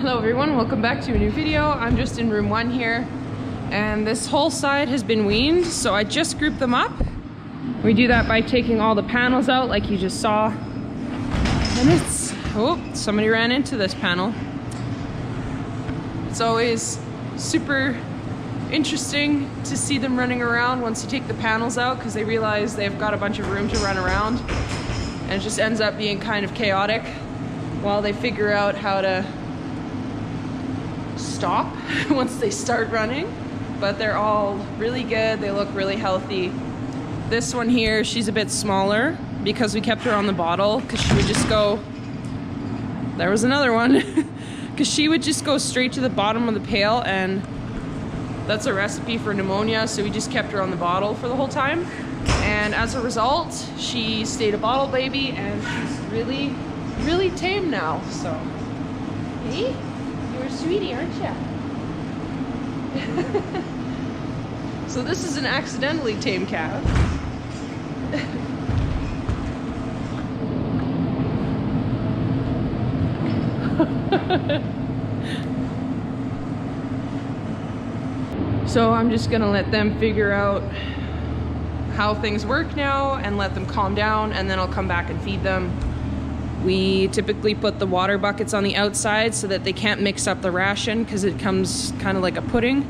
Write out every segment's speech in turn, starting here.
Hello everyone, welcome back to a new video. I'm just in room 1 here, and this whole side has been weaned, so I just grouped them up. We do that by taking all the panels out like you just saw. And it's, oh, somebody ran into this panel. It's always super interesting to see them running around once you take the panels out, because they realize they've got a bunch of room to run around, and it just ends up being kind of chaotic while they figure out how to stop once they start running. But they're all really good, they look really healthy. This one here, she's a bit smaller because we kept her on the bottle, because she would just go, there was another one, because she would just go straight to the bottom of the pail, and that's a recipe for pneumonia, so we just kept her on the bottle for the whole time. And as a result, she stayed a bottle baby, and she's really tame now. So, hey, you're a sweetie, aren't you? So this is an accidentally tame calf. So I'm just gonna let them figure out how things work now and let them calm down, and then I'll come back and feed them. We typically put the water buckets on the outside so that they can't mix up the ration, because it comes kind of like a pudding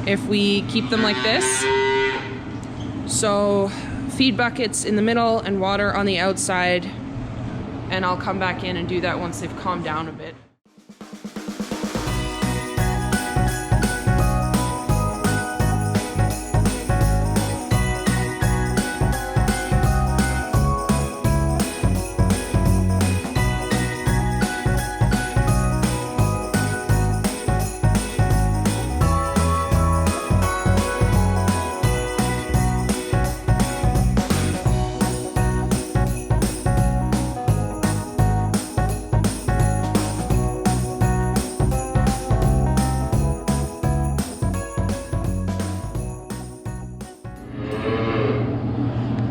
if we keep them like this. So feed buckets in the middle and water on the outside, and I'll come back in and do that once they've calmed down a bit.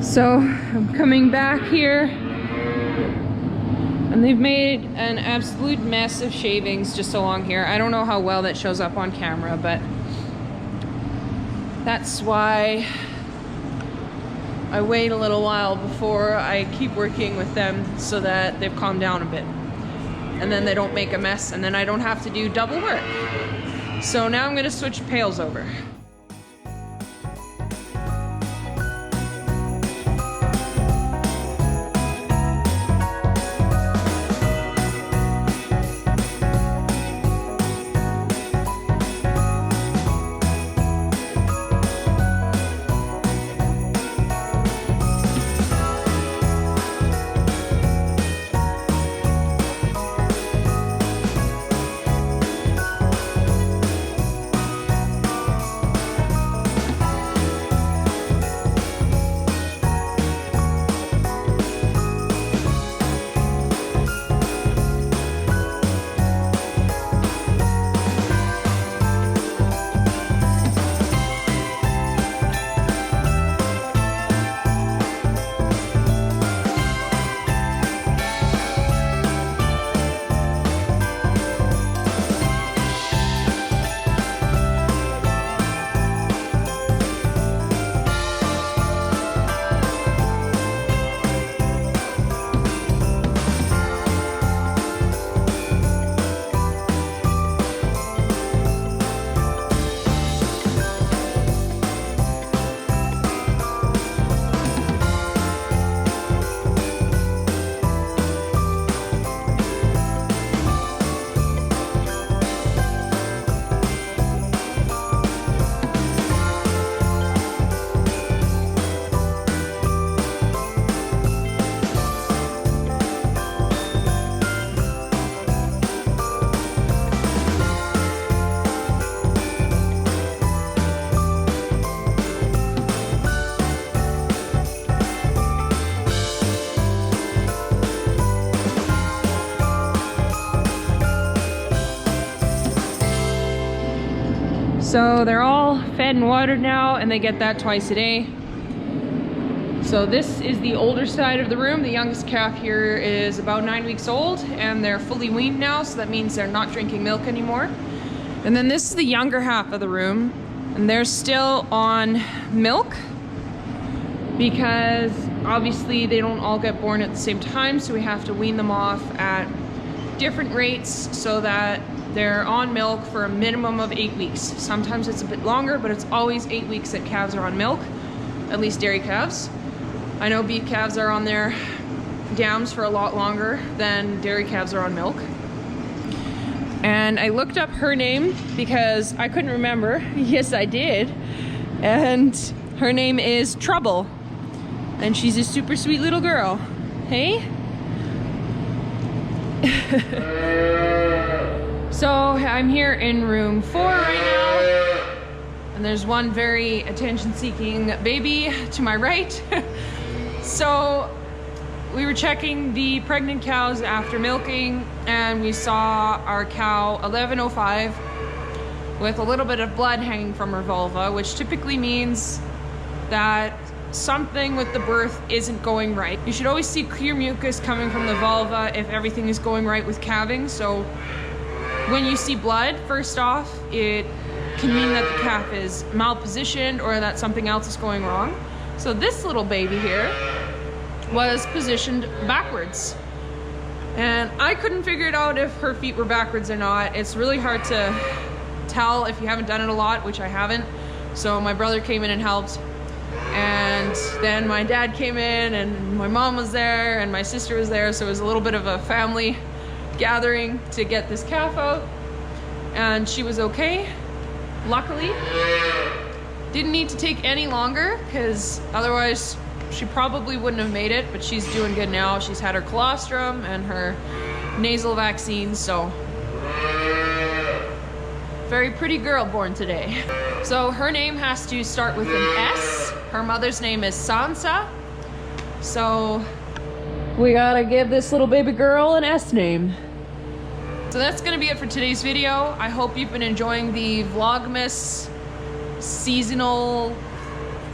So I'm coming back here, and they've made an absolute mess of shavings just along here. I don't know how well that shows up on camera, but that's why I wait a little while before I keep working with them, so that they've calmed down a bit, and then they don't make a mess, and then I don't have to do double work. So now I'm going to switch pails over. So they're all fed and watered now, and they get that twice a day. So this is the older side of the room. The youngest calf here is about 9 weeks old, and they're fully weaned now, so that means they're not drinking milk anymore. And then this is the younger half of the room, and they're still on milk because obviously they don't all get born at the same time, so we have to wean them off at different rates so that they're on milk for a minimum of 8 weeks. Sometimes it's a bit longer, but it's always 8 weeks that calves are on milk, at least dairy calves. I know beef calves are on their dams for a lot longer than dairy calves are on milk. And I looked up her name because I couldn't remember. Yes, I did. And her name is Trouble. And she's a super sweet little girl. Hey? So I'm here in room 4 right now. And there's one very attention-seeking baby to my right. So we were checking the pregnant cows after milking, and we saw our cow 1105 with a little bit of blood hanging from her vulva, which typically means that something with the birth isn't going right. You should always see clear mucus coming from the vulva if everything is going right with calving. So when you see blood, first off, it can mean that the calf is malpositioned or that something else is going wrong. So this little baby here was positioned backwards. And I couldn't figure it out if her feet were backwards or not. It's really hard to tell if you haven't done it a lot, which I haven't. So my brother came in and helped. And then my dad came in, and my mom was there, and my sister was there. So it was a little bit of a family gathering to get this calf out. And she was okay, luckily. Didn't need to take any longer because otherwise she probably wouldn't have made it, but she's doing good now. She's had her colostrum and her nasal vaccines, so very pretty girl born today. So her name has to start with an S. Her mother's name is Sansa. So we gotta give this little baby girl an S name. So that's gonna be it for today's video. I hope you've been enjoying the Vlogmas seasonal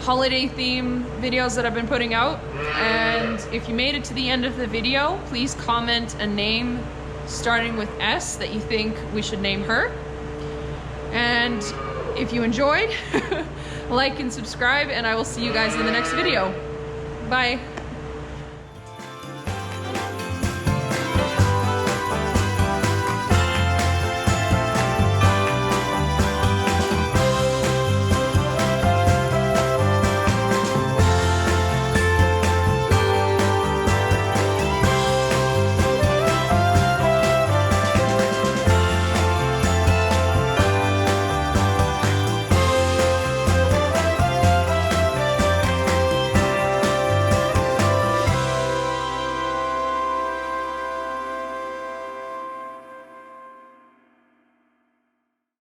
holiday theme videos that I've been putting out. And if you made it to the end of the video, please comment a name starting with S that you think we should name her. And if you enjoyed, like and subscribe, and I will see you guys in the next video. Bye.